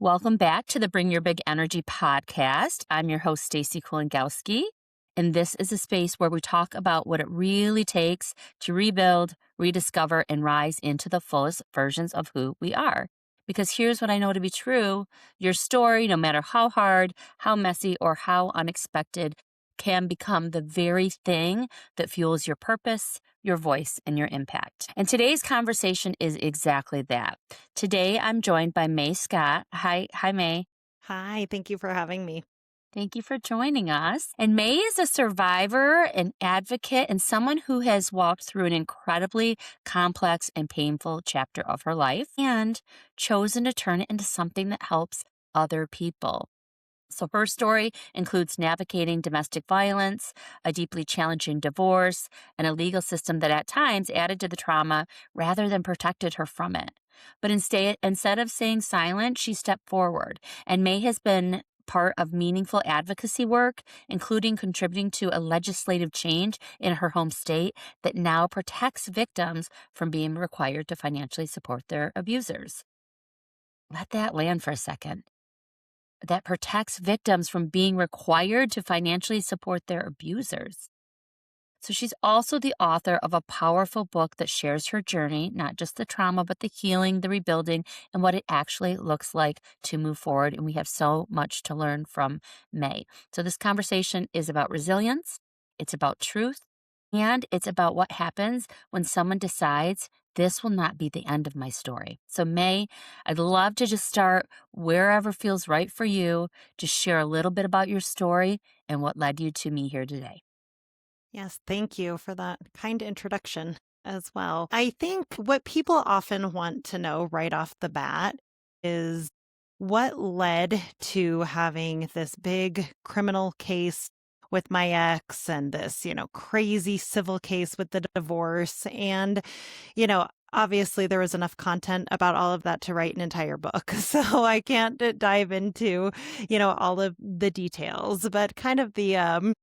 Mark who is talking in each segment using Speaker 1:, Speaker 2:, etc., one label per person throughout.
Speaker 1: Welcome back to the Bring Your Big Energy podcast. I'm your host, Stacy Kulingowski, and this is a space where we talk about what it really takes to rebuild, rediscover, and rise into the fullest versions of who we are. Because here's what I know to be true: your story, no matter how hard, how messy, or how unexpected, can become the very thing that fuels your purpose, your voice, and your impact. And today's conversation is exactly that. Today, I'm joined by May Scott. Hi, May.
Speaker 2: Hi, thank you for having me.
Speaker 1: Thank you for joining us. And May is a survivor, an advocate, and someone who has walked through an incredibly complex and painful chapter of her life and chosen to turn it into something that helps other people. So her story includes navigating domestic violence, a deeply challenging divorce, and a legal system that at times added to the trauma rather than protected her from it. But instead of staying silent, she stepped forward, and May has been part of meaningful advocacy work, including contributing to a legislative change in her home state that now protects victims from being required to financially support their abusers. Let that land for a second. That protects victims from being required to financially support their abusers. So she's also the author of a powerful book that shares her journey, not just the trauma, but the healing, the rebuilding, and what it actually looks like to move forward. And we have so much to learn from May. So this conversation is about resilience, it's about truth, and it's about what happens when someone decides this will not be the end of my story. So, May, I'd love to just start wherever feels right for you, to share a little bit about your story and what led you to me here today.
Speaker 2: Yes, thank you for that kind introduction as well. I think what people often want to know right off the bat is what led to having this big criminal case with my ex and this, crazy civil case with the divorce. And, obviously there was enough content about all of that to write an entire book. So I can't dive into, all of the details, but kind of the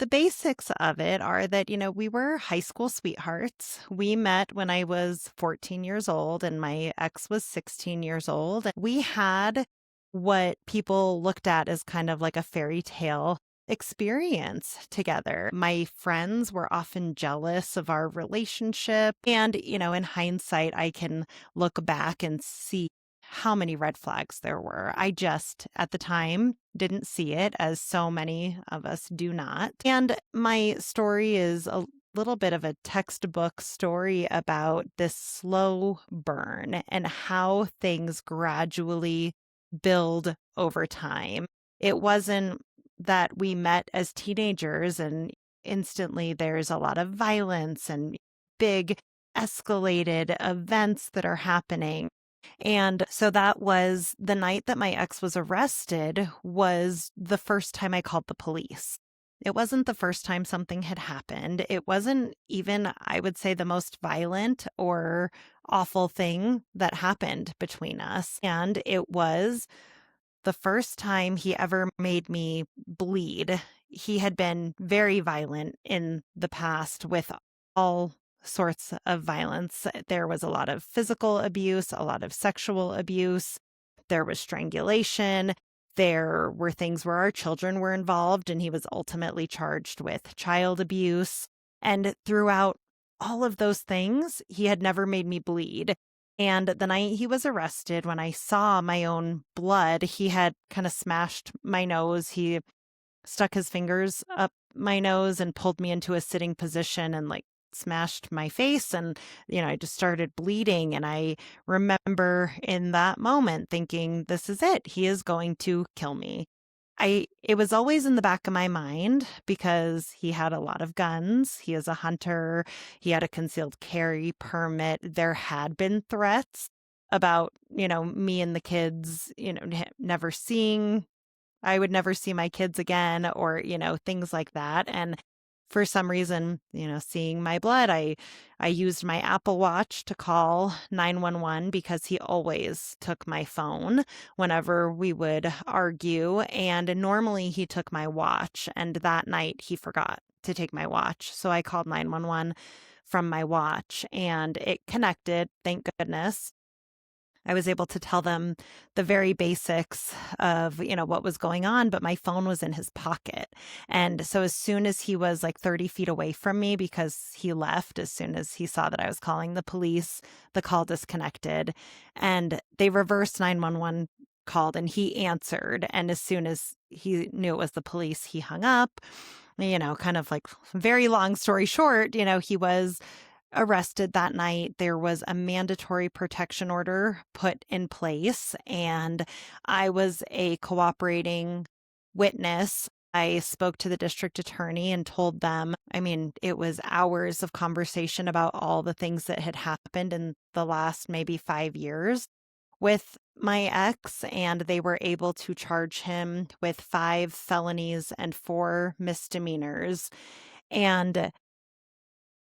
Speaker 2: basics of it are that, we were high school sweethearts. We met when I was 14 years old and my ex was 16 years old. We had what people looked at as kind of like a fairy tale experience together. My friends were often jealous of our relationship. And, in hindsight, I can look back and see how many red flags there were. I just, at the time, didn't see it, as so many of us do not. And my story is a little bit of a textbook story about this slow burn and how things gradually build over time. It wasn't that we met as teenagers and instantly there's a lot of violence and big escalated events that are happening. And so that was the night that my ex was arrested was the first time I called the police. It wasn't the first time something had happened. It wasn't even, I would say, the most violent or awful thing that happened between us. And it was the first time he ever made me bleed. He had been very violent in the past with all sorts of violence. There was a lot of physical abuse, a lot of sexual abuse. There was strangulation. There were things where our children were involved, and he was ultimately charged with child abuse. And throughout all of those things, he had never made me bleed. And the night he was arrested, when I saw my own blood, he had kind of smashed my nose. He stuck his fingers up my nose and pulled me into a sitting position and like smashed my face. And, I just started bleeding. And I remember in that moment thinking, this is it. He is going to kill me. It was always in the back of my mind because he had a lot of guns. He is a hunter. He had a concealed carry permit. There had been threats about, me and the kids, never seeing I would never see my kids again or, things like that. And for some reason, seeing my blood, I used my Apple Watch to call 911 because he always took my phone whenever we would argue. And normally he took my watch. And that night he forgot to take my watch. So I called 911 from my watch and it connected, thank goodness. I was able to tell them the very basics of, what was going on, but my phone was in his pocket. And so as soon as he was like 30 feet away from me, because he left as soon as he saw that I was calling the police, the call disconnected and they reversed 911 called and he answered. And as soon as he knew it was the police, he hung up, kind of like very long story short, he was arrested that night. There was a mandatory protection order put in place, and I was a cooperating witness. I spoke to the district attorney and told them, I mean, it was hours of conversation about all the things that had happened in the last maybe 5 years with my ex, and they were able to charge him with 5 felonies and 4 misdemeanors. And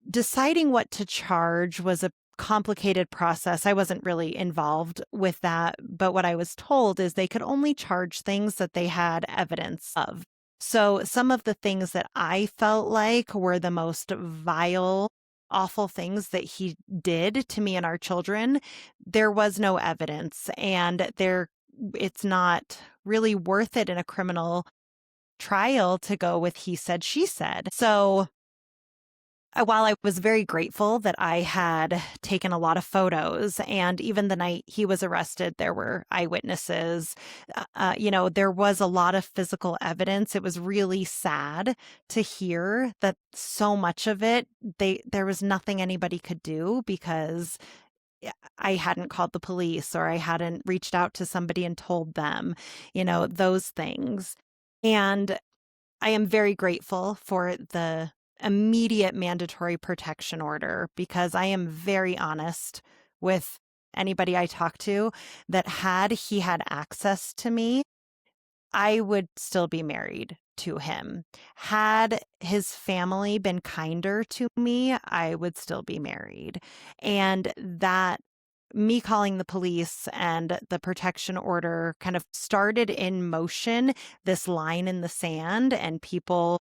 Speaker 2: deciding what to charge was a complicated process. I wasn't really involved with that, but what I was told is they could only charge things that they had evidence of. So some of the things that I felt like were the most vile, awful things that he did to me and our children, there was no evidence, and it's not really worth it in a criminal trial to go with he said, she said. So while I was very grateful that I had taken a lot of photos, and even the night he was arrested, there were eyewitnesses, there was a lot of physical evidence. It was really sad to hear that so much of it, there was nothing anybody could do because I hadn't called the police or I hadn't reached out to somebody and told them, those things. And I am very grateful for the immediate mandatory protection order because I am very honest with anybody I talk to that had he had access to me, I would still be married to him. Had his family been kinder to me, I would still be married. And that me calling the police and the protection order kind of started in motion this line in the sand, and people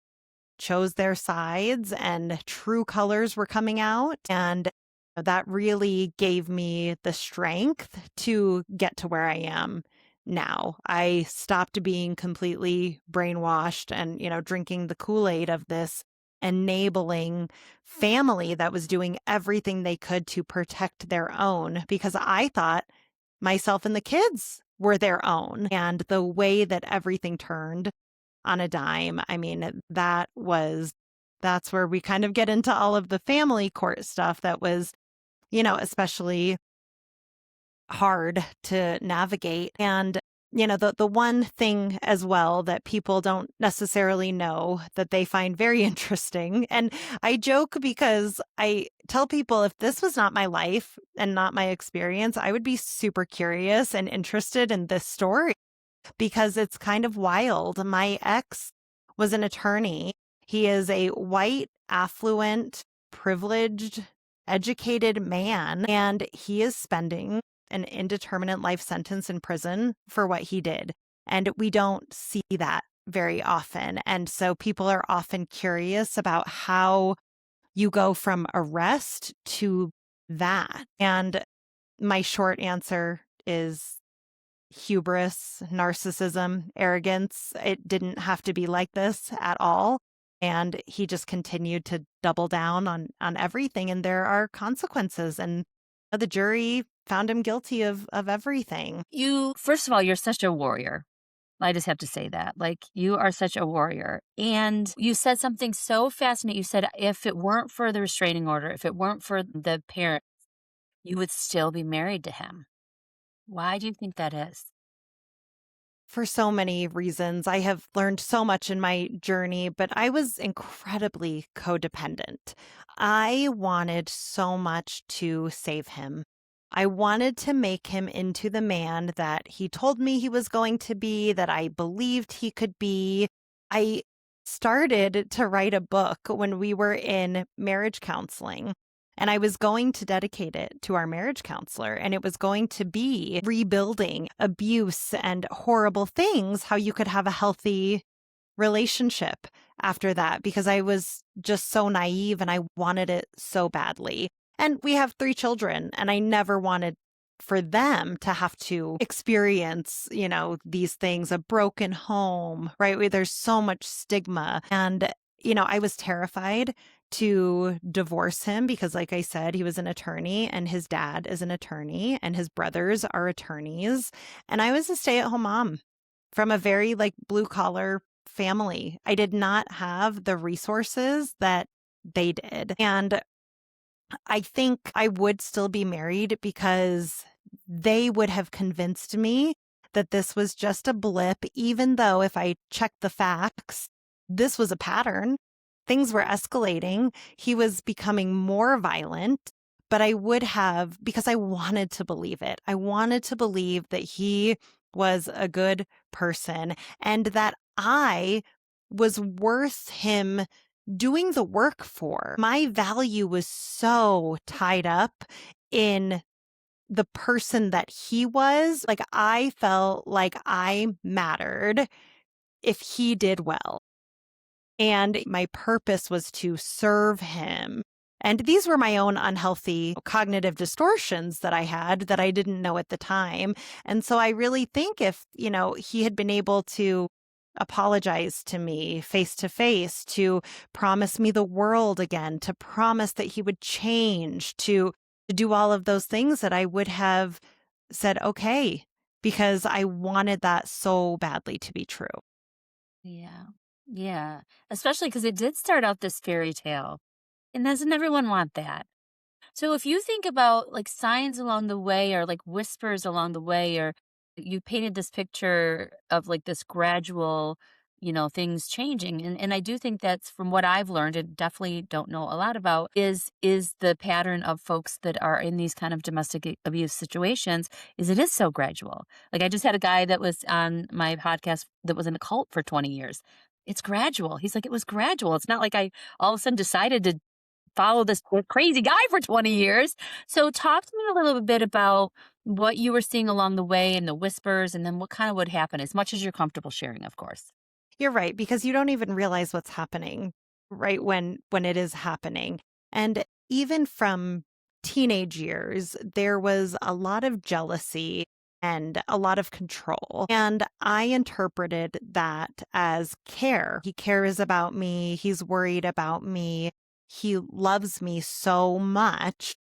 Speaker 2: chose their sides and true colors were coming out. And that really gave me the strength to get to where I am now. I stopped being completely brainwashed and, drinking the Kool-Aid of this enabling family that was doing everything they could to protect their own because I thought myself and the kids were their own. And the way that everything turned on a dime. I mean, that's where we kind of get into all of the family court stuff that was, especially hard to navigate. And, the one thing as well that people don't necessarily know that they find very interesting. And I joke because I tell people if this was not my life and not my experience, I would be super curious and interested in this story because it's kind of wild. My ex was an attorney. He is a white, affluent, privileged, educated man, and he is spending an indeterminate life sentence in prison for what he did. And we don't see that very often. And so people are often curious about how you go from arrest to that. And my short answer is hubris, narcissism, arrogance. It didn't have to be like this at all. And he just continued to double down on everything. And there are consequences. And the jury found him guilty of everything.
Speaker 1: First of all, you're such a warrior. I just have to say that. Like, you are such a warrior. And you said something so fascinating. You said, if it weren't for the restraining order, if it weren't for the parent, you would still be married to him. Why do you think that is?
Speaker 2: For so many reasons. I have learned so much in my journey, but I was incredibly codependent. I wanted so much to save him. I wanted to make him into the man that he told me he was going to be, that I believed he could be. I started to write a book when we were in marriage counseling. And I was going to dedicate it to our marriage counselor, and it was going to be rebuilding abuse and horrible things, how you could have a healthy relationship after that, because I was just so naive and I wanted it so badly. And we have 3 children, and I never wanted for them to have to experience, these things, a broken home, right? Where there's so much stigma. And, I was terrified to divorce him because, like I said, he was an attorney and his dad is an attorney and his brothers are attorneys. And I was a stay-at-home mom from a very like blue collar family. I did not have the resources that they did. And I think I would still be married because they would have convinced me that this was just a blip, even though if I checked the facts, this was a pattern. Things were escalating. He was becoming more violent, but I would have, because I wanted to believe it. I wanted to believe that he was a good person and that I was worth him doing the work for. My value was so tied up in the person that he was. Like, I felt like I mattered if he did well. And my purpose was to serve him. And these were my own unhealthy cognitive distortions that I had that I didn't know at the time. And so I really think if, he had been able to apologize to me face to face, to promise me the world again, to promise that he would change, to do all of those things, that I would have said, okay, because I wanted that so badly to be true.
Speaker 1: Yeah. Yeah. Especially because it did start out this fairy tale. And doesn't everyone want that? So if you think about like signs along the way or like whispers along the way, or you painted this picture of like this gradual, things changing. And I do think that's from what I've learned and definitely don't know a lot about is the pattern of folks that are in these kind of domestic abuse situations is it is so gradual. Like I just had a guy that was on my podcast that was in a cult for 20 years. It's gradual. He's like, it was gradual. It's not like I all of a sudden decided to follow this crazy guy for 20 years. So talk to me a little bit about what you were seeing along the way and the whispers and then what kind of would happen as much as you're comfortable sharing, of course.
Speaker 2: You're right, because you don't even realize what's happening right when it is happening. And even from teenage years, there was a lot of jealousy and a lot of control. And I interpreted that as care. He cares about me, he's worried about me, he loves me so much,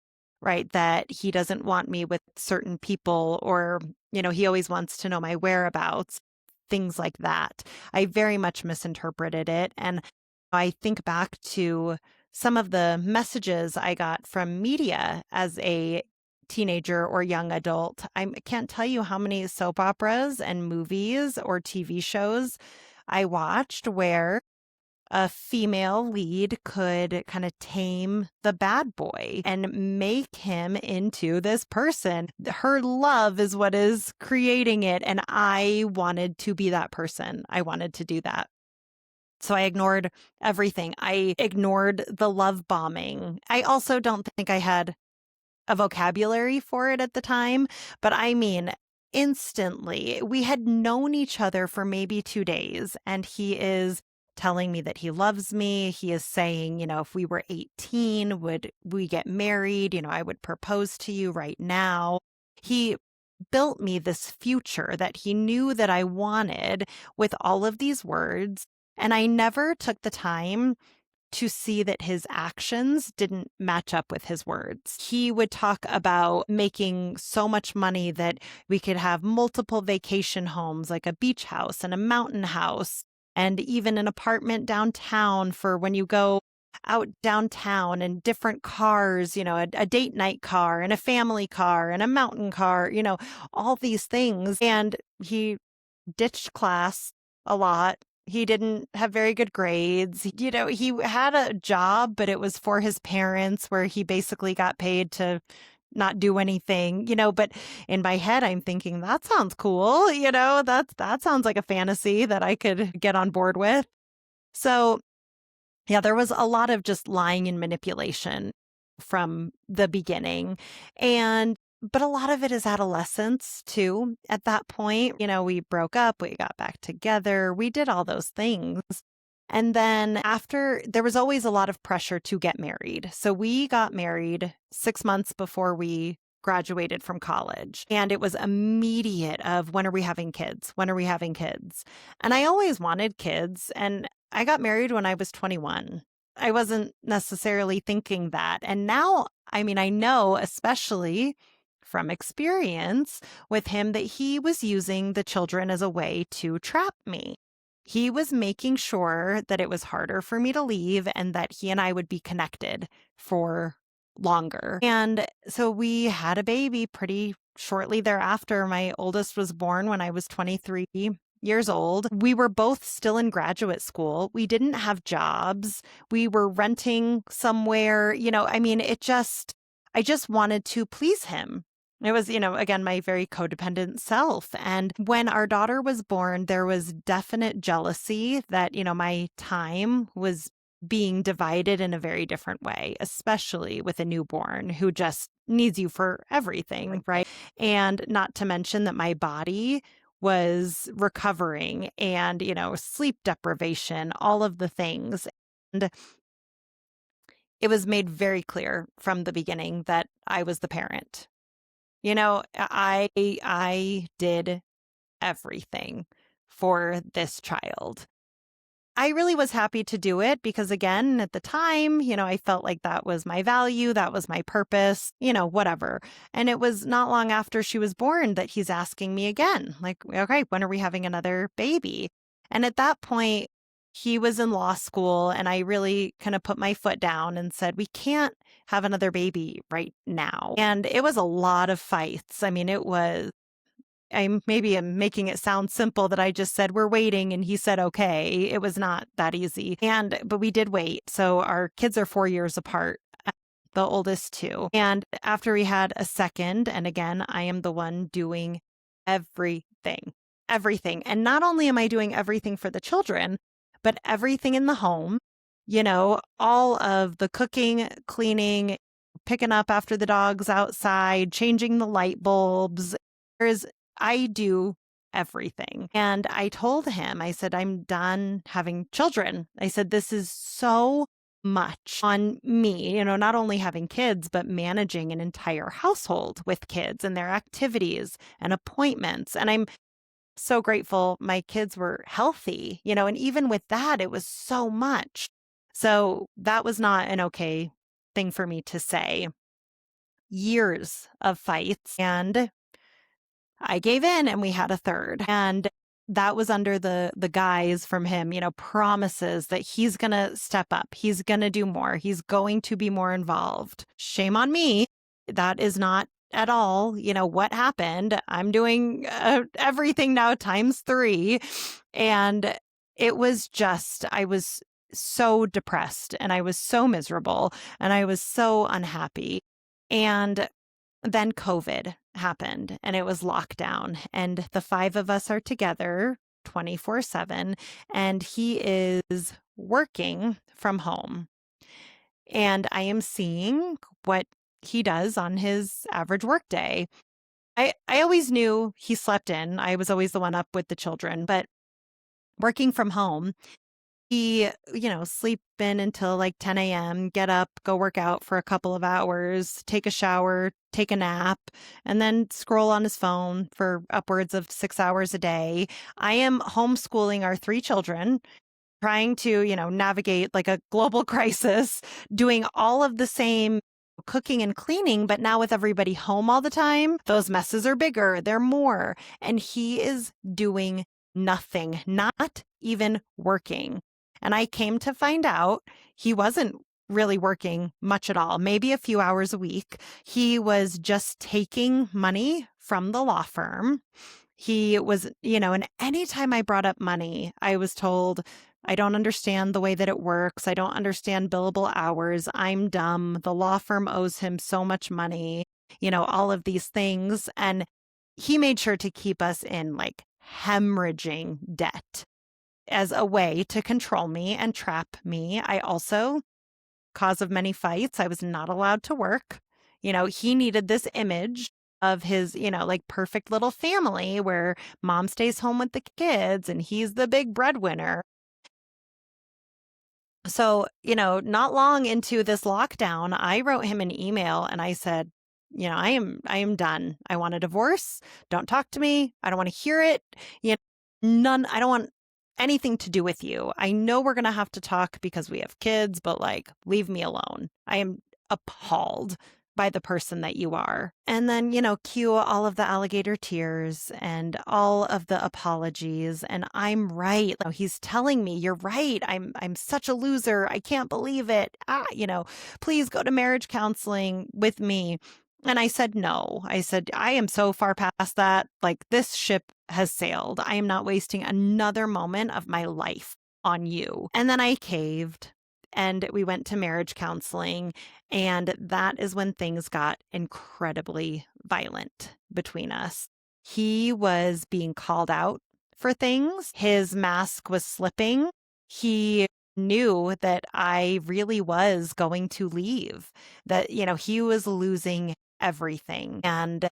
Speaker 2: right, that he doesn't want me with certain people, or, he always wants to know my whereabouts, things like that. I very much misinterpreted it. And I think back to some of the messages I got from media as a teenager or young adult. I can't tell you how many soap operas and movies or TV shows I watched where a female lead could kind of tame the bad boy and make him into this person. Her love is what is creating it. And I wanted to be that person. I wanted to do that. So I ignored everything. I ignored the love bombing. I also don't think I had a vocabulary for it at the time, but I mean, instantly, we had known each other for maybe 2 days, and he is telling me that he loves me. He is saying, if we were 18, would we get married? I would propose to you right now. He built me this future that he knew that I wanted with all of these words. And I never took the time to see that his actions didn't match up with his words. He would talk about making so much money that we could have multiple vacation homes, like a beach house and a mountain house, and even an apartment downtown for when you go out downtown, and different cars, a date night car and a family car and a mountain car, all these things. And he ditched class a lot. He didn't have very good grades. He had a job, but it was for his parents where he basically got paid to not do anything, but in my head, I'm thinking that sounds cool. That sounds like a fantasy that I could get on board with. So yeah, there was a lot of just lying and manipulation from the beginning. But a lot of it is adolescence too. At that point, we broke up, we got back together, we did all those things. And then after, there was always a lot of pressure to get married. So we got married 6 months before we graduated from college. And it was immediate of when are we having kids? When are we having kids? And I always wanted kids. And I got married when I was 21. I wasn't necessarily thinking that. And now, I mean, I know, especially from experience with him, that he was using the children as a way to trap me. He was making sure that it was harder for me to leave and that he and I would be connected for longer. And so we had a baby pretty shortly thereafter. My oldest was born when I was 23 years old. We were both still in graduate school. We didn't have jobs. We were renting somewhere. I mean, I just wanted to please him. It was, again, my very codependent self. And when our daughter was born, there was definite jealousy that, my time was being divided in a very different way, especially with a newborn who just needs you for everything, right? And not to mention that my body was recovering and, sleep deprivation, all of the things. And it was made very clear from the beginning that I was the parent. I did everything for this child. I really was happy to do it because, again, at the time, I felt like that was my value, that was my purpose, whatever. And it was not long after she was born that he's asking me again, like, okay, when are we having another baby? And at that point, he was in law school, and I really kind of put my foot down and said, we can't have another baby right now. And it was a lot of fights. I mean, I'm making it sound simple that I just said, we're waiting. And he said, okay. It was not that easy. But we did wait. So our kids are 4 years apart, the oldest two. And after we had a second, and again, I am the one doing everything. And not only am I doing everything for the children, but everything in the home, all of the cooking, cleaning, picking up after the dogs outside, changing the light bulbs. I do everything. And I told him, I said, I'm done having children. I said, this is so much on me, not only having kids, but managing an entire household with kids and their activities and appointments. And I'm so grateful my kids were healthy, and even with that, it was so much. So that was not an okay thing for me to say. Years of fights, and I gave in and we had a third. And that was under the guise from him, promises that he's going to step up. He's going to do more. He's going to be more involved. Shame on me. That is not at all, what happened. I'm doing everything now times 3. And it was just, I was so depressed and I was so miserable and I was so unhappy. And then COVID happened and it was lockdown, and the 5 of us are together 24/7, and he is working from home. And I am seeing what he does on his average work day. I always knew he slept in. I was always the one up with the children, but working from home, he, sleep in until like 10 a.m., get up, go work out for a couple of hours, take a shower, take a nap, and then scroll on his phone for upwards of 6 hours a day. I am homeschooling our 3 children, trying to, navigate like a global crisis, doing all of the same cooking and cleaning, but now with everybody home all the time, those messes are bigger, they're more. And he is doing nothing, not even working. And I came to find out he wasn't really working much at all, maybe a few hours a week. He was just taking money from the law firm. He was, and anytime I brought up money, I was told, I don't understand the way that it works. I don't understand billable hours. I'm dumb. The law firm owes him so much money, all of these things. And he made sure to keep us in like hemorrhaging debt as a way to control me and trap me. I also, cause of many fights, I was not allowed to work. He needed this image of his, like perfect little family where mom stays home with the kids and he's the big breadwinner. So, not long into this lockdown, I wrote him an email and I said, I am done. I want a divorce. Don't talk to me. I don't want to hear it. You know, none, I don't want anything to do with you. I know we're going to have to talk because we have kids, but like, leave me alone. I am appalled by the person that you are. And then, cue all of the alligator tears and all of the apologies. And I'm right. He's telling me, you're right. I'm such a loser. I can't believe it. Please go to marriage counseling with me. And I said, no. I said, I am so far past that. Like, this ship has sailed. I am not wasting another moment of my life on you. And then I caved and we went to marriage counseling. And that is when things got incredibly violent between us. He was being called out for things, his mask was slipping. He knew that I really was going to leave, that, he was losing everything. And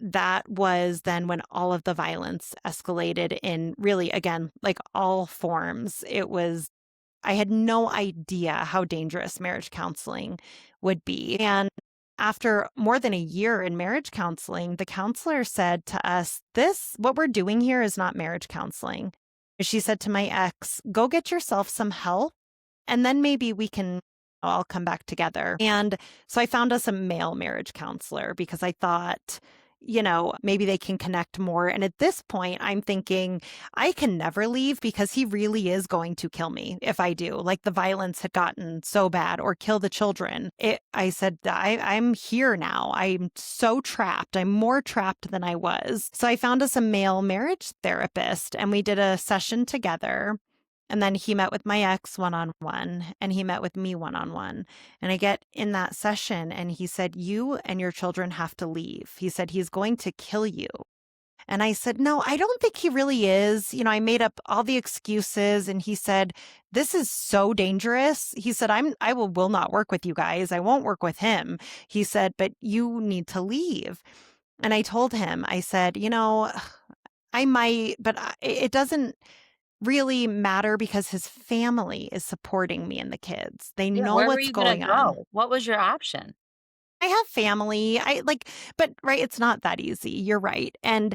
Speaker 2: that was then when all of the violence escalated in really, again, like all forms. I had no idea how dangerous marriage counseling would be. And after more than a year in marriage counseling, the counselor said to us, what we're doing here is not marriage counseling. She said to my ex, go get yourself some help and then maybe we can all come back together. And so I found us a male marriage counselor because I thought, maybe they can connect more. And at this point, I'm thinking I can never leave because he really is going to kill me if I do. Like the violence had gotten so bad or kill the children. I said, I'm here now. I'm so trapped. I'm more trapped than I was. So I found us a male marriage therapist and we did a session together. And then he met with my ex one-on-one and he met with me one-on-one. And I get in that session and he said, you and your children have to leave. He said, he's going to kill you. And I said, no, I don't think he really is. I made up all the excuses and he said, this is so dangerous. He said, I will not work with you guys. I won't work with him. He said, but you need to leave. And I told him, I said, I might, but it doesn't really matter because his family is supporting me and the kids. They
Speaker 1: Yeah,
Speaker 2: know
Speaker 1: where were
Speaker 2: what's
Speaker 1: you gonna
Speaker 2: going on.
Speaker 1: go? What was your option?
Speaker 2: I have family. But right, it's not that easy. You're right. And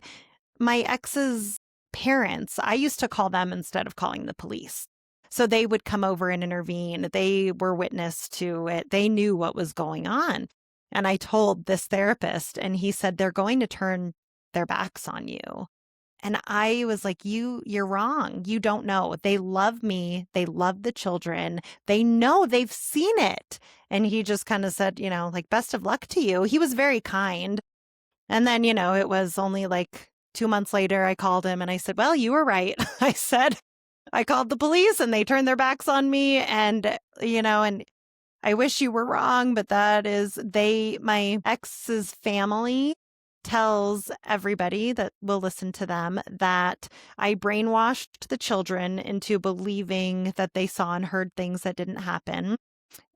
Speaker 2: my ex's parents, I used to call them instead of calling the police. So they would come over and intervene. They were witness to it. They knew what was going on. And I told this therapist, and he said, they're going to turn their backs on you. And I was like, you're wrong. You don't know. They love me. They love the children. They know, they've seen it. And he just kind of said, like, best of luck to you. He was very kind. And then, it was only like 2 months later, I called him and I said, well, you were right. I said, I called the police and they turned their backs on me. And, and I wish you were wrong, but my ex's family tells everybody that will listen to them that I brainwashed the children into believing that they saw and heard things that didn't happen.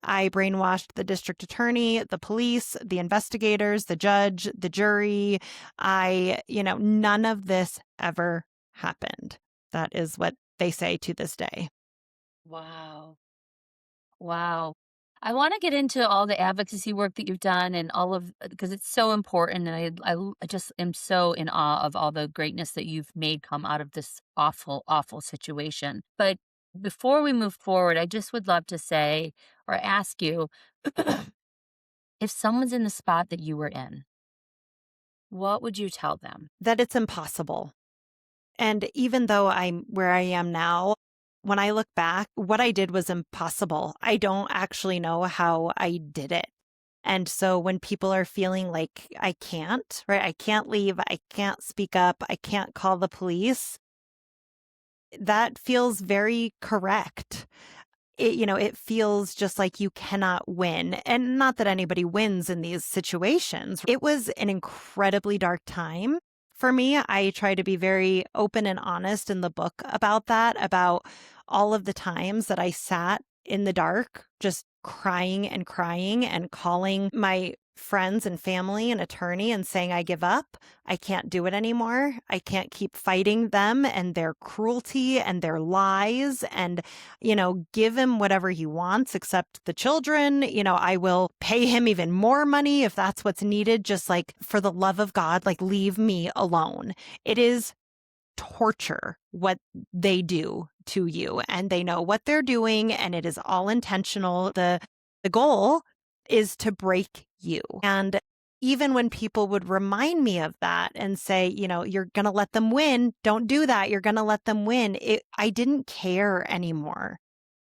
Speaker 2: I brainwashed the district attorney, the police, the investigators, the judge, the jury. None of this ever happened. That is what they say to this day.
Speaker 1: Wow. Wow. I want to get into all the advocacy work that you've done and all of because it's so important. And I just am so in awe of all the greatness that you've made come out of this awful, awful situation. But before we move forward, I just would love to say or ask you if someone's in the spot that you were in, what would you tell them?
Speaker 2: That it's impossible. And even though I'm where I am now, when I look back, what I did was impossible. I don't actually know how I did it. And so when people are feeling like I can't, right? I can't leave, I can't speak up, I can't call the police, that feels very correct. It feels just like you cannot win. And not that anybody wins in these situations. It was an incredibly dark time for me. I try to be very open and honest in the book about that, about all of the times that I sat in the dark, just crying and calling my friends and family and attorney and saying, I give up. I can't do it anymore. I can't keep fighting them and their cruelty and their lies and, give him whatever he wants except the children. I will pay him even more money if that's what's needed. Just like, for the love of God, like, leave me alone. It is torture what they do to you, and they know what they're doing, and it is all intentional. The goal is to break you. And even when people would remind me of that and say, you're going to let them win, don't do that, you're going to let them win, I didn't care anymore.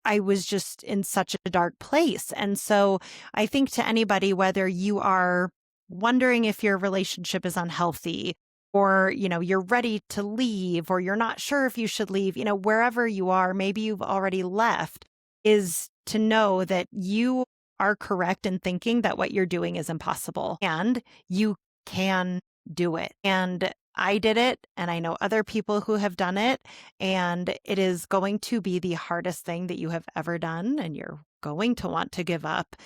Speaker 2: I was just in such a dark place. And so I think to anybody, whether you are wondering if your relationship is unhealthy, or, you're ready to leave, or you're not sure if you should leave, wherever you are, maybe you've already left, is to know that you are correct in thinking that what you're doing is impossible and you can do it. And I did it, and I know other people who have done it, and it is going to be the hardest thing that you have ever done, and you're going to want to give up.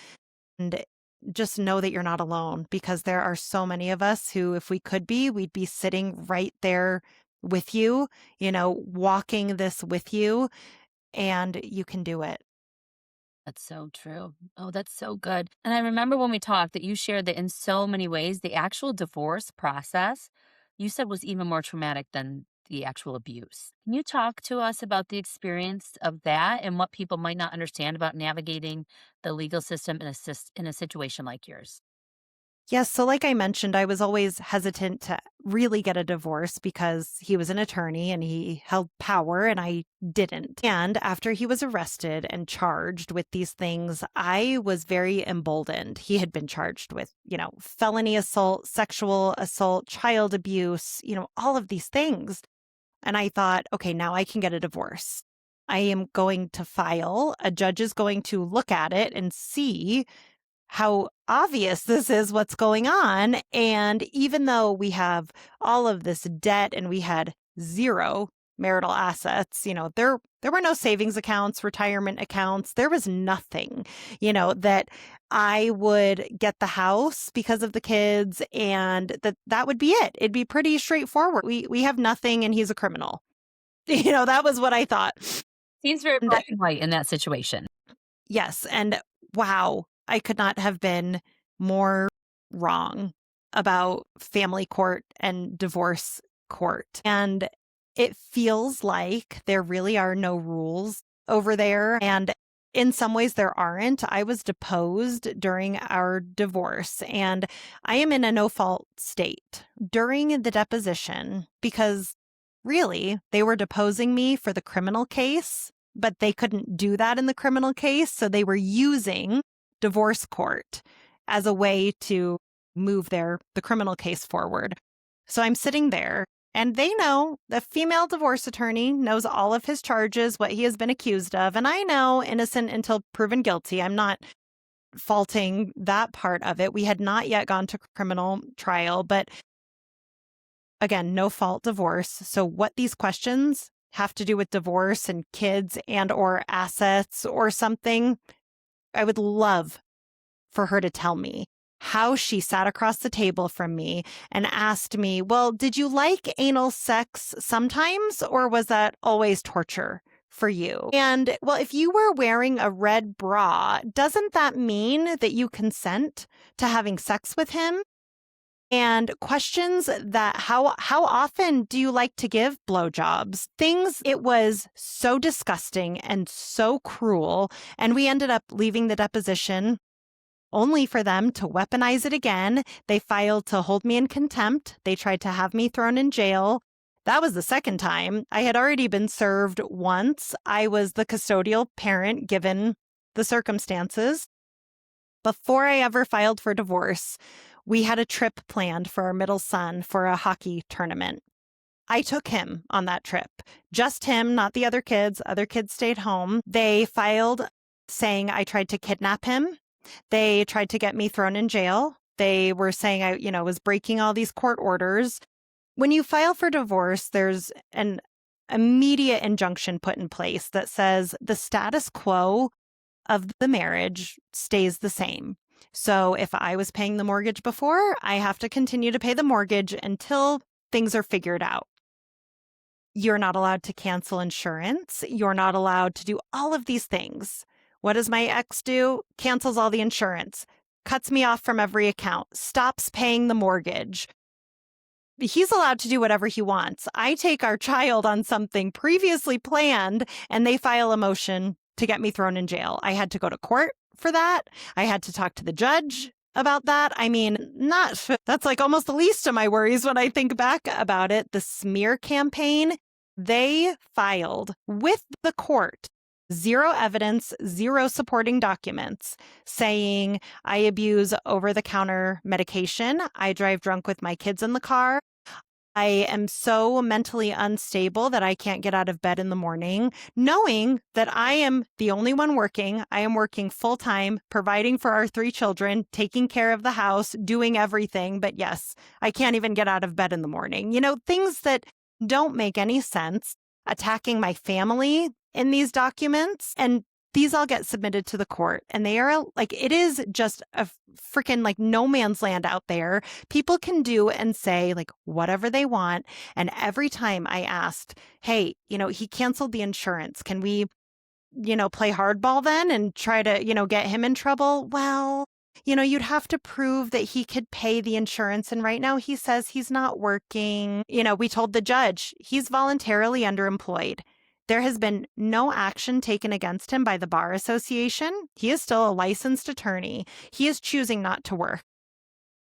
Speaker 2: And just know that you're not alone, because there are so many of us who, if we could be, we'd be sitting right there with you, walking this with you, and you can do it.
Speaker 1: That's so true. Oh, that's so good. And I remember when we talked that you shared that in so many ways, the actual divorce process you said was even more traumatic than the actual abuse. Can you talk to us about the experience of that and what people might not understand about navigating the legal system in a situation like yours?
Speaker 2: Yes. So, like I mentioned, I was always hesitant to really get a divorce because he was an attorney and he held power and I didn't. And after he was arrested and charged with these things, I was very emboldened. He had been charged with, felony assault, sexual assault, child abuse, all of these things. And I thought, okay, now I can get a divorce. I am going to file. A judge is going to look at it and see how obvious this is what's going on. And even though we have all of this debt and we had zero marital assets, there were no savings accounts, retirement accounts. There was nothing, that I would get the house because of the kids, and that would be it. It'd be pretty straightforward. We have nothing and he's a criminal. That was what I thought.
Speaker 1: Seems very
Speaker 2: And
Speaker 1: black and white in that situation.
Speaker 2: yes. And wow, I could not have been more wrong about family court and divorce court. And it feels like there really are no rules over there. And in some ways, there aren't. I was deposed during our divorce, and I am in a no fault state during the deposition because really they were deposing me for the criminal case, but they couldn't do that in the criminal case. So they were using divorce court as a way to move the criminal case forward. So I'm sitting there, and they know the female divorce attorney knows all of his charges, what he has been accused of. And I know innocent until proven guilty. I'm not faulting that part of it. We had not yet gone to criminal trial, but again, no fault divorce. So what these questions have to do with divorce and kids and or assets or something, I would love for her to tell me how she sat across the table from me and asked me, well, did you like anal sex sometimes, or was that always torture for you? And well, if you were wearing a red bra, doesn't that mean that you consent to having sex with him? And questions that how often do you like to give blowjobs? Things, it was so disgusting and so cruel. And we ended up leaving the deposition only for them to weaponize it again. They filed to hold me in contempt. They tried to have me thrown in jail. That was the second time. I had already been served once. I was the custodial parent given the circumstances. Before I ever filed for divorce, we had a trip planned for our middle son for a hockey tournament. I took him on that trip, just him, not the other kids. Other kids stayed home. They filed saying I tried to kidnap him. They tried to get me thrown in jail. They were saying I, was breaking all these court orders. When you file for divorce, there's an immediate injunction put in place that says the status quo of the marriage stays the same. So if I was paying the mortgage before, I have to continue to pay the mortgage until things are figured out. You're not allowed to cancel insurance. You're not allowed to do all of these things. What does my ex do? Cancels all the insurance, cuts me off from every account, stops paying the mortgage. He's allowed to do whatever he wants. I take our child on something previously planned and they file a motion to get me thrown in jail. I had to go to court for that. I had to talk to the judge about that. I mean, not that's like almost the least of my worries when I think back about it. The smear campaign, they filed with the court zero evidence, zero supporting documents saying I abuse over the counter medication. I drive drunk with my kids in the car. I am so mentally unstable that I can't get out of bed in the morning, knowing that I am the only one working. I am working full time, providing for our 3 children, taking care of the house, doing everything. But yes, I can't even get out of bed in the morning. Things that don't make any sense, attacking my family in these documents. And these all get submitted to the court, and they are like, it is just a freaking like no man's land out there. People can do and say like whatever they want. And every time I asked, hey, he canceled the insurance. Can we, play hardball then and try to, get him in trouble? Well, you'd have to prove that he could pay the insurance. And right now he says he's not working. We told the judge he's voluntarily underemployed. There has been no action taken against him by the Bar Association. He is still a licensed attorney. He is choosing not to work.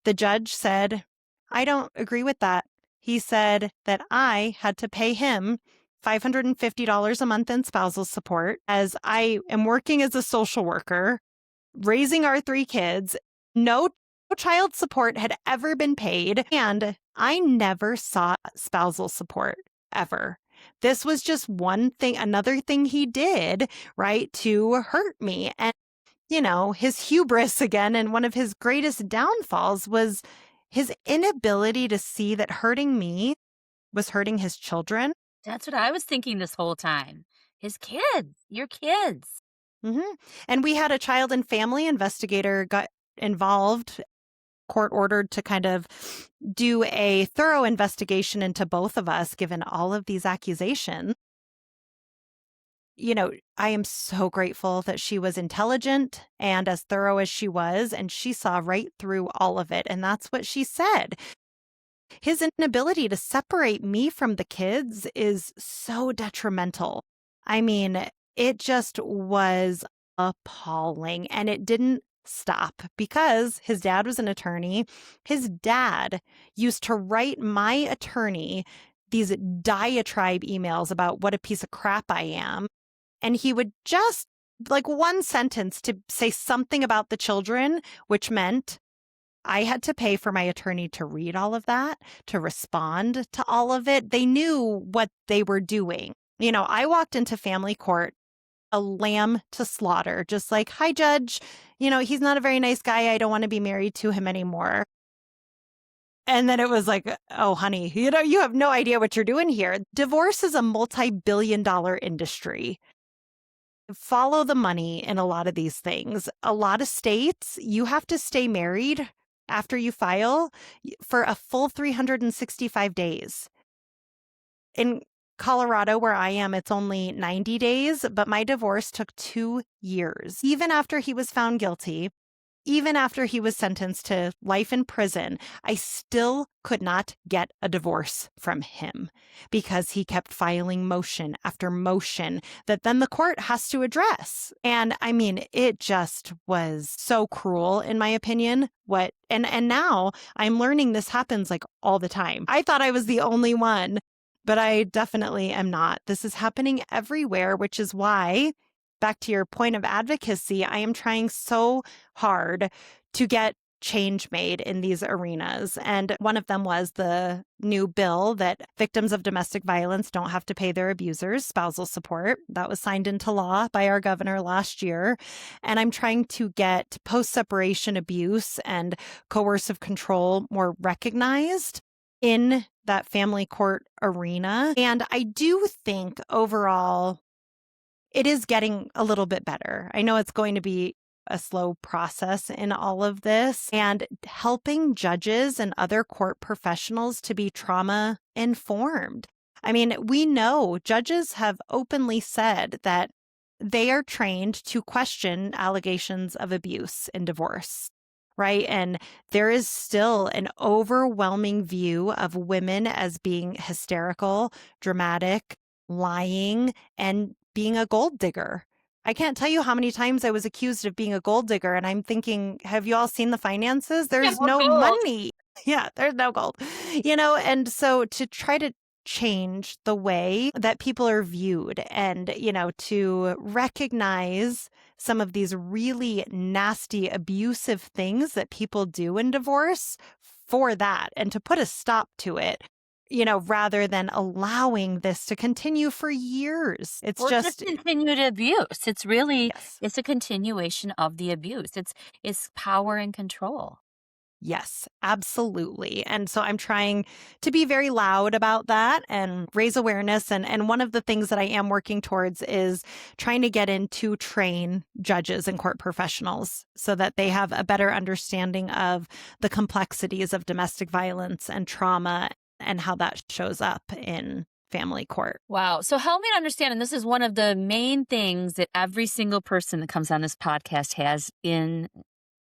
Speaker 2: The judge said, I don't agree with that. He said that I had to pay him $550 a month in spousal support as I am working as a social worker, raising our 3 kids. No child support had ever been paid, and I never sought spousal support ever. This was just one thing, another thing he did, right, to hurt me. And, his hubris again, and one of his greatest downfalls was his inability to see that hurting me was hurting his children.
Speaker 1: That's what I was thinking this whole time. His kids, your kids.
Speaker 2: hmm And we had a child and family investigator got involved, court ordered to kind of do a thorough investigation into both of us, given all of these accusations. I am so grateful that she was intelligent and as thorough as she was, and she saw right through all of it. And that's what she said. His inability to separate me from the kids is so detrimental. I mean, it just was appalling, and it didn't stop because his dad was an attorney. His dad used to write my attorney these diatribe emails about what a piece of crap I am. And he would just like one sentence to say something about the children, which meant I had to pay for my attorney to read all of that, to respond to all of it. They knew what they were doing. I walked into family court a lamb to slaughter, just like, hi, judge, he's not a very nice guy. I don't want to be married to him anymore. And then it was like, oh, honey, you have no idea what you're doing here. Divorce is a multi-billion-dollar industry. Follow the money in a lot of these things. A lot of states, you have to stay married after you file for a full 365 days. In Colorado, where I am, it's only 90 days, but my divorce took 2 years. Even after he was found guilty, even after he was sentenced to life in prison, I still could not get a divorce from him because he kept filing motion after motion that then the court has to address. And I mean, it just was so cruel, in my opinion. And now I'm learning this happens like all the time. I thought I was the only one, but I definitely am not. This is happening everywhere, which is why, back to your point of advocacy, I am trying so hard to get change made in these arenas. And one of them was the new bill that victims of domestic violence don't have to pay their abusers spousal support. That was signed into law by our governor last year. And I'm trying to get post-separation abuse and coercive control more recognized in that family court arena. And I do think overall, it is getting a little bit better. I know it's going to be a slow process in all of this and helping judges and other court professionals to be trauma informed. I mean, we know judges have openly said that they are trained to question allegations of abuse in divorce, right? And there is still an overwhelming view of women as being hysterical, dramatic, lying, and being a gold digger. I can't tell you how many times I was accused of being a gold digger, and I'm thinking, have you all seen the finances?
Speaker 1: Yeah,
Speaker 2: There's
Speaker 1: we're
Speaker 2: no
Speaker 1: gold.
Speaker 2: money. Yeah, there's no gold. And so to try to change the way that people are viewed and, to recognize some of these really nasty, abusive things that people do in divorce for that and to put a stop to it, rather than allowing this to continue for years. It's
Speaker 1: Well, just
Speaker 2: just,
Speaker 1: continued abuse. It's really
Speaker 2: yes.
Speaker 1: it's a continuation of the abuse. It's power and control.
Speaker 2: Yes, absolutely. And so I'm trying to be very loud about that and raise awareness. And one of the things that I am working towards is trying to get in to train judges and court professionals so that they have a better understanding of the complexities of domestic violence and trauma and how that shows up in family court.
Speaker 1: Wow. So help me to understand, and this is one of the main things that every single person that comes on this podcast has in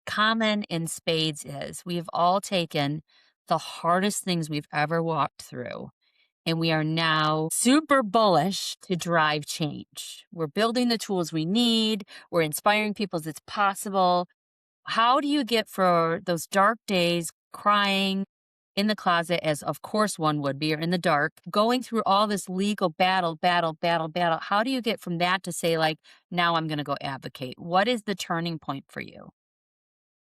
Speaker 1: common in spades is we have all taken the hardest things we've ever walked through, and we are now super bullish to drive change. We're building the tools we need, we're inspiring people that it's possible. How do you get for those dark days, crying in the closet, as of course one would be, or in the dark, going through all this legal battle? How do you get from that to say, like, now I'm going to go advocate? What is the turning point for you?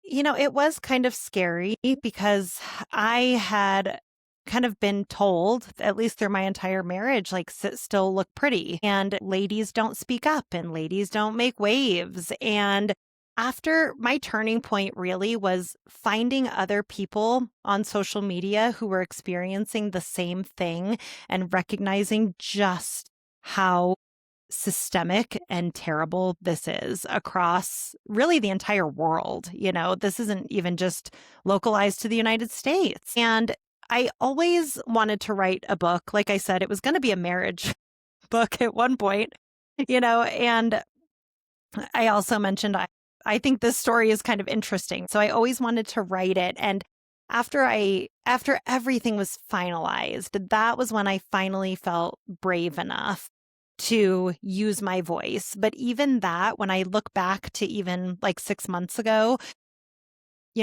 Speaker 2: It was kind of scary because I had kind of been told, at least through my entire marriage, like, sit still, look pretty. And ladies don't speak up and ladies don't make waves. And after my turning point really was finding other people on social media who were experiencing the same thing and recognizing just how systemic and terrible this is across really the entire world. This isn't even just localized to the United States. And I always wanted to write a book. Like I said, it was going to be a marriage book at one point, and I also mentioned I think this story is kind of interesting. So I always wanted to write it. And after everything was finalized, that was when I finally felt brave enough to use my voice. But even that, when I look back to even like 6 months ago,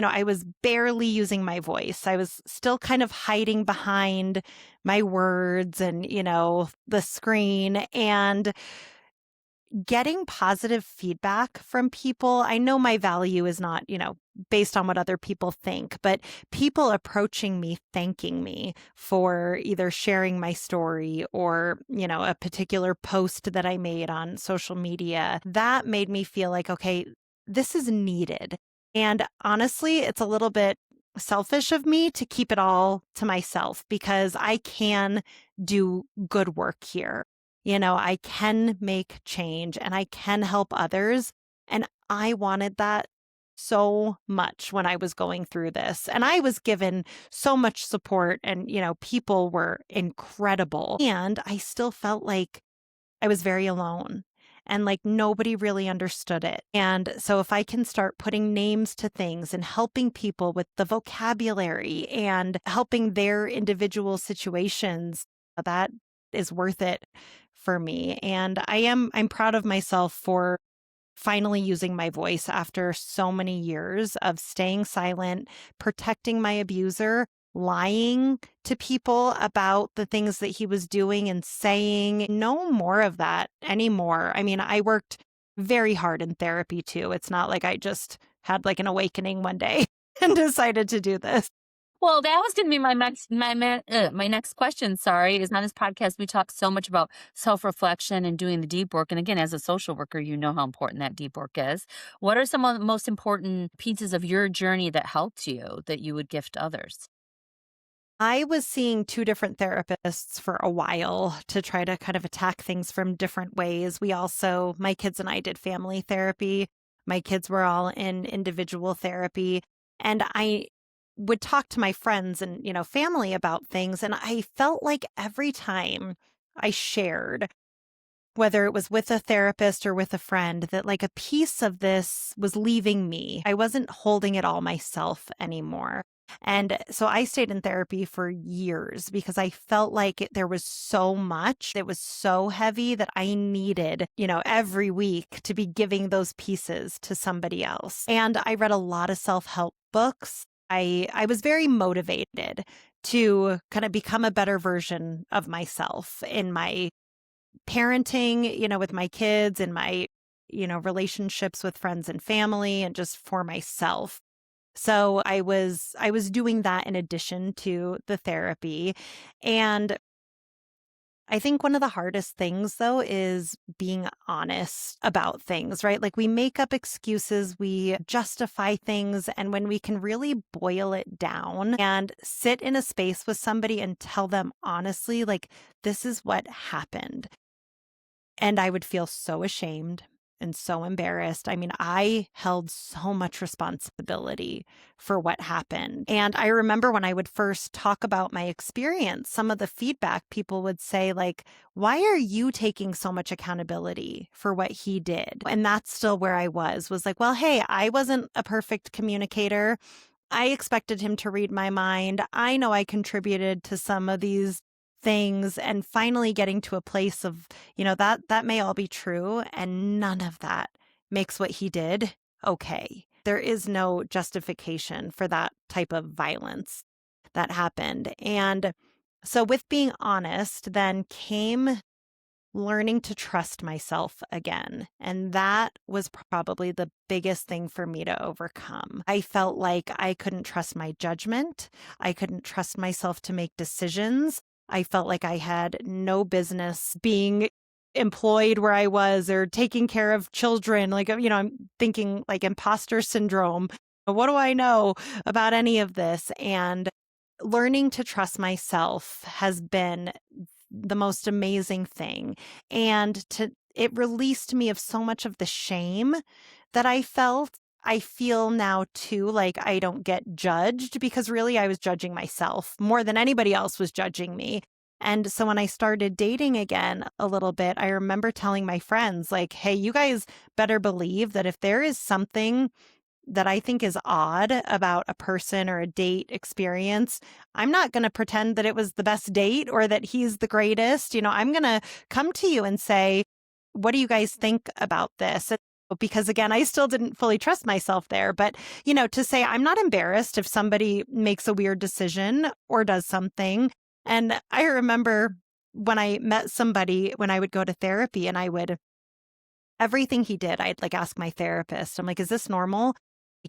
Speaker 2: I was barely using my voice. I was still kind of hiding behind my words and, the screen. And getting positive feedback from people. I know my value is not, based on what other people think, but people approaching me, thanking me for either sharing my story or, a particular post that I made on social media, that made me feel like, okay, this is needed. And honestly, it's a little bit selfish of me to keep it all to myself because I can do good work here. I can make change and I can help others. And I wanted that so much when I was going through this. And I was given so much support and, people were incredible. And I still felt like I was very alone and like nobody really understood it. And so if I can start putting names to things and helping people with the vocabulary and helping their individual situations, that is worth it for me. And I'm proud of myself for finally using my voice after so many years of staying silent, protecting my abuser, lying to people about the things that he was doing and saying. No more of that anymore. I mean, I worked very hard in therapy too. It's not like I just had like an awakening one day and decided to do this.
Speaker 1: Well, that was going to be my next question. Sorry, is on this podcast we talk so much about self reflection and doing the deep work. And again, as a social worker, you know how important that deep work is. What are some of the most important pieces of your journey that helped you that you would gift others?
Speaker 2: I was seeing two different therapists for a while to try to kind of attack things from different ways. My kids and I did family therapy, My kids were all in individual therapy. And I would talk to my friends and, family about things. And I felt like every time I shared, whether it was with a therapist or with a friend, that like a piece of this was leaving me. I wasn't holding it all myself anymore. And so I stayed in therapy for years because I felt like there was so much that was so heavy that I needed, every week to be giving those pieces to somebody else. And I read a lot of self-help books. I was very motivated to kind of become a better version of myself in my parenting, with my kids and my, relationships with friends and family and just for myself. So I was doing that in addition to the therapy. And I think one of the hardest things though is being honest about things, right? Like we make up excuses, we justify things, and when we can really boil it down and sit in a space with somebody and tell them honestly, like, this is what happened. And I would feel so ashamed and so embarrassed. I mean, I held so much responsibility for what happened. And I remember when I would first talk about my experience, some of the feedback people would say, like, why are you taking so much accountability for what he did? And that's still where I was like, well, hey, I wasn't a perfect communicator. I expected him to read my mind. I know I contributed to some of these things, and finally getting to a place of, that may all be true and none of that makes what he did okay. There is no justification for that type of violence that happened. And so with being honest then came learning to trust myself again. And that was probably the biggest thing for me to overcome. I felt like I couldn't trust my judgment. I couldn't trust myself to make decisions. I felt like I had no business being employed where I was or taking care of children. Like, I'm thinking like imposter syndrome. What do I know about any of this? And learning to trust myself has been the most amazing thing. And it released me of so much of the shame that I felt. I feel now too like I don't get judged because really I was judging myself more than anybody else was judging me. And so when I started dating again a little bit, I remember telling my friends, like, hey, you guys better believe that if there is something that I think is odd about a person or a date experience, I'm not going to pretend that it was the best date or that he's the greatest. I'm going to come to you and say, what do you guys think about this? Because again, I still didn't fully trust myself there. But, to say I'm not embarrassed if somebody makes a weird decision or does something. And I remember when I met somebody, when I would go to therapy and everything he did, I'd like ask my therapist, I'm like, is this normal?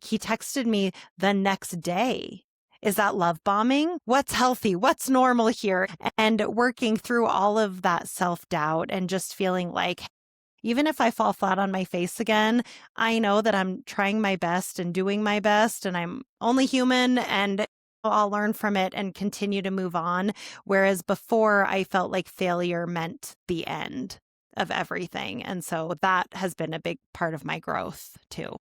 Speaker 2: He texted me the next day. Is that love bombing? What's healthy? What's normal here? And working through all of that self-doubt and just feeling like, even if I fall flat on my face again, I know that I'm trying my best and doing my best and I'm only human and I'll learn from it and continue to move on. Whereas before I felt like failure meant the end of everything. And so that has been a big part of my growth too.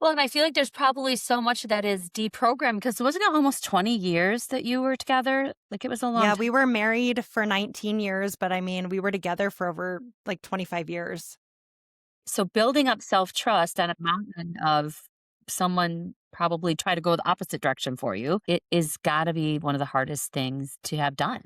Speaker 1: Well, and I feel like there's probably so much that is deprogrammed because wasn't it almost 20 years that you were together? Like it was a long
Speaker 2: Yeah,
Speaker 1: time.
Speaker 2: we were married for 19 years, but I mean, we were together for over like 25 years.
Speaker 1: So building up self-trust on a mountain of someone probably try to go the opposite direction for you, it is gotta be one of the hardest things to have done.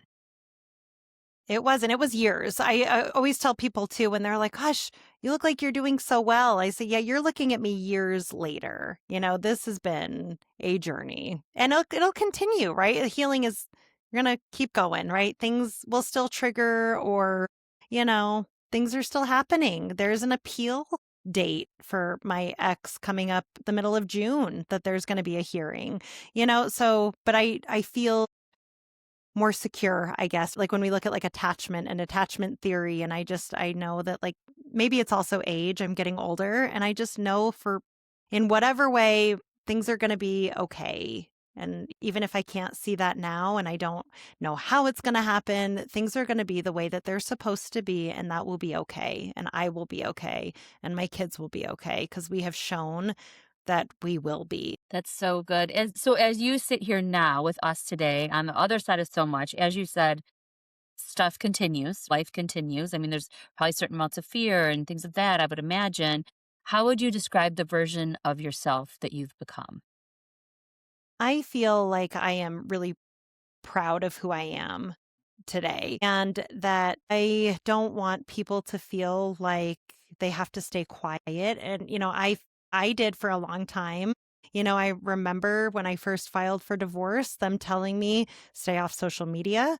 Speaker 2: It was, and it was years. I always tell people too when they're like, gosh, you look like you're doing so well. I say, yeah, you're looking at me years later. This has been a journey and it'll continue, right? Healing is, you're going to keep going, right? Things will still trigger or, things are still happening. There's an appeal date for my ex coming up the middle of June that there's going to be a hearing, so, but I feel more secure, I guess. Like when we look at like attachment and attachment theory, and I know that like maybe it's also age. I'm getting older, and I just know for in whatever way things are going to be okay. And even if I can't see that now and I don't know how it's going to happen, things are going to be the way that they're supposed to be. And that will be okay. And I will be okay. And my kids will be okay because we have shown that we will be.
Speaker 1: That's so good. And so as you sit here now with us today on the other side of so much, as you said, stuff continues, life continues. I mean, there's probably certain amounts of fear and things of that, I would imagine. How would you describe the version of yourself that you've become?
Speaker 2: I feel like I am really proud of who I am today and that I don't want people to feel like they have to stay quiet. And, I did for a long time. I remember when I first filed for divorce, them telling me, stay off social media,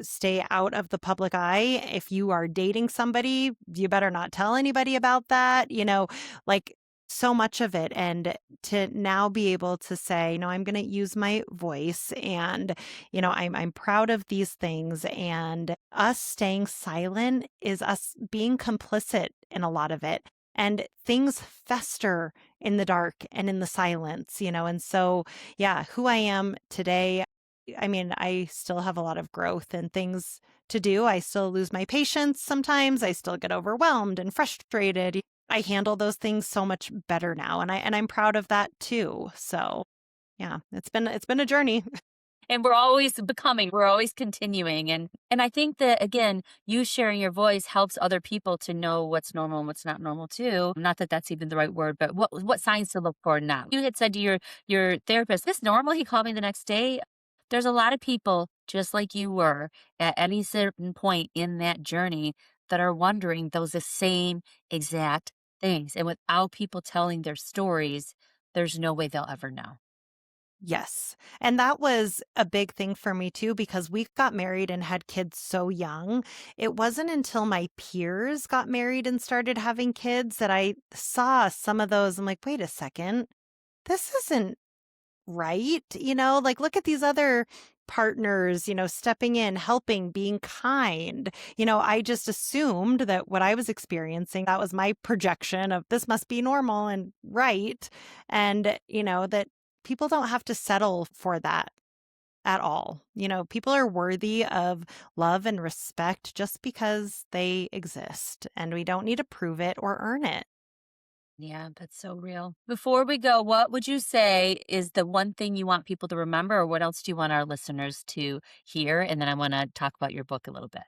Speaker 2: stay out of the public eye. If you are dating somebody, you better not tell anybody about that, like so much of it. And to now be able to say, no, I'm going to use my voice and I'm proud of these things, and us staying silent is us being complicit in a lot of it. And things fester in the dark and in the silence, and so yeah, who I am today, I mean, I still have a lot of growth and things to do. I still lose my patience sometimes. I still get overwhelmed and frustrated. I handle those things so much better now, and I'm proud of that too. So, yeah, it's been a journey.
Speaker 1: And we're always becoming, we're always continuing. And I think that again, you sharing your voice helps other people to know what's normal and what's not normal too. Not that that's even the right word, but what signs to look for now. You had said to your therapist, "This normal?" He called me the next day. There's a lot of people just like you were at any certain point in that journey that are wondering those the same exact things. And without people telling their stories, there's no way they'll ever know.
Speaker 2: Yes. And that was a big thing for me too, because we got married and had kids so young. It wasn't until my peers got married and started having kids that I saw some of those. I'm like, wait a second, this isn't right. Like look at these other partners, stepping in, helping, being kind. I just assumed that what I was experiencing, that was my projection of this must be normal and right. And, that people don't have to settle for that at all. People are worthy of love and respect just because they exist, and we don't need to prove it or earn it.
Speaker 1: Yeah, that's so real. Before we go, what would you say is the one thing you want people to remember, or what else do you want our listeners to hear? And then I want to talk about your book a little bit.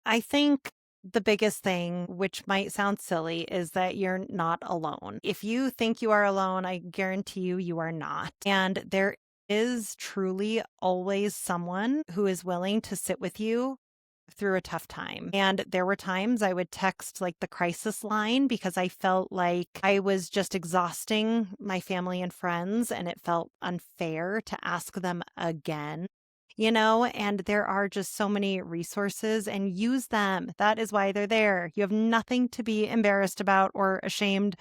Speaker 2: I think the biggest thing, which might sound silly, is that you're not alone. If you think you are alone, I guarantee you are not. And there is truly always someone who is willing to sit with you through a tough time. And there were times I would text like the crisis line because I felt like I was just exhausting my family and friends, and it felt unfair to ask them again. And there are just so many resources, and use them. That is why they're there. You have nothing to be embarrassed about or ashamed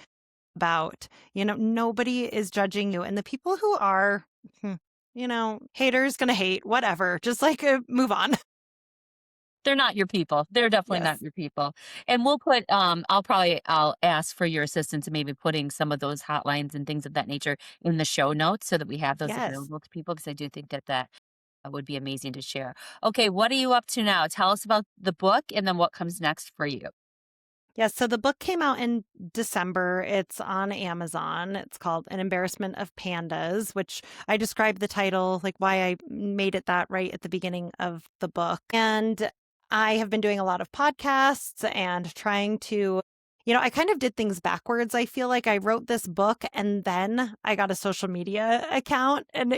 Speaker 2: about. Nobody is judging you. And the people who are, hmm, haters gonna hate, whatever, just like move on.
Speaker 1: They're not your people. They're definitely not
Speaker 2: Yes.
Speaker 1: your people. And we'll put I'll ask for your assistance in maybe putting some of those hotlines and things of that nature in the show notes so that we have those
Speaker 2: Yes.
Speaker 1: available to people because I do think that would be amazing to share. Okay, what are you up to now? Tell us about the book and then what comes next for you.
Speaker 2: Yeah, so the book came out in December. It's on Amazon. It's called An Embarrassment of Pandas, which I described the title, like why I made it that right at the beginning of the book. And I have been doing a lot of podcasts and trying to, I kind of did things backwards. I feel like I wrote this book and then I got a social media account. And,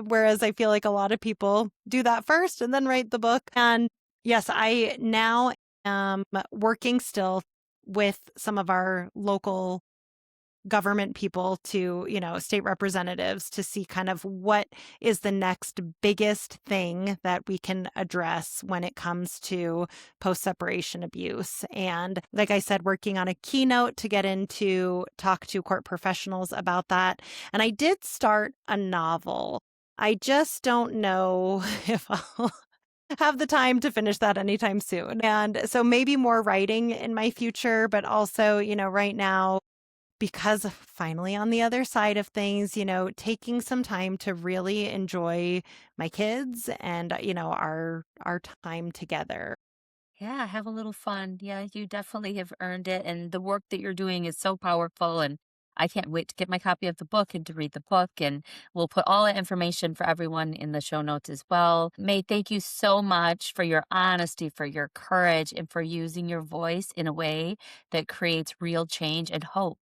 Speaker 2: whereas I feel like a lot of people do that first and then write the book. And yes, I now working still with some of our local government people to, state representatives to see kind of what is the next biggest thing that we can address when it comes to post separation abuse. And like I said, working on a keynote to get into talk to court professionals about that. And I did start a novel. I just don't know if I'll have the time to finish that anytime soon. And so maybe more writing in my future, but also, right now because finally on the other side of things, taking some time to really enjoy my kids and, our time together.
Speaker 1: Yeah, have a little fun. Yeah, you definitely have earned it. And the work that you're doing is so powerful. And I can't wait to get my copy of the book and to read the book. And we'll put all that information for everyone in the show notes as well. May, thank you so much for your honesty, for your courage, and for using your voice in a way that creates real change and hope.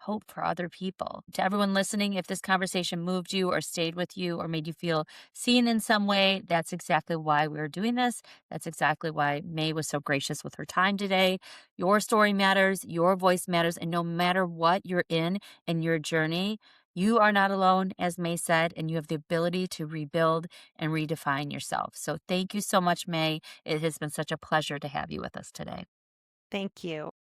Speaker 1: Hope for other people. To everyone listening, if this conversation moved you or stayed with you or made you feel seen in some way, that's exactly why we're doing this. That's exactly why May was so gracious with her time today. Your story matters, your voice matters, and no matter what you're in your journey, you are not alone, as May said, and you have the ability to rebuild and redefine yourself. So thank you so much, May. It has been such a pleasure to have you with us today.
Speaker 2: Thank you.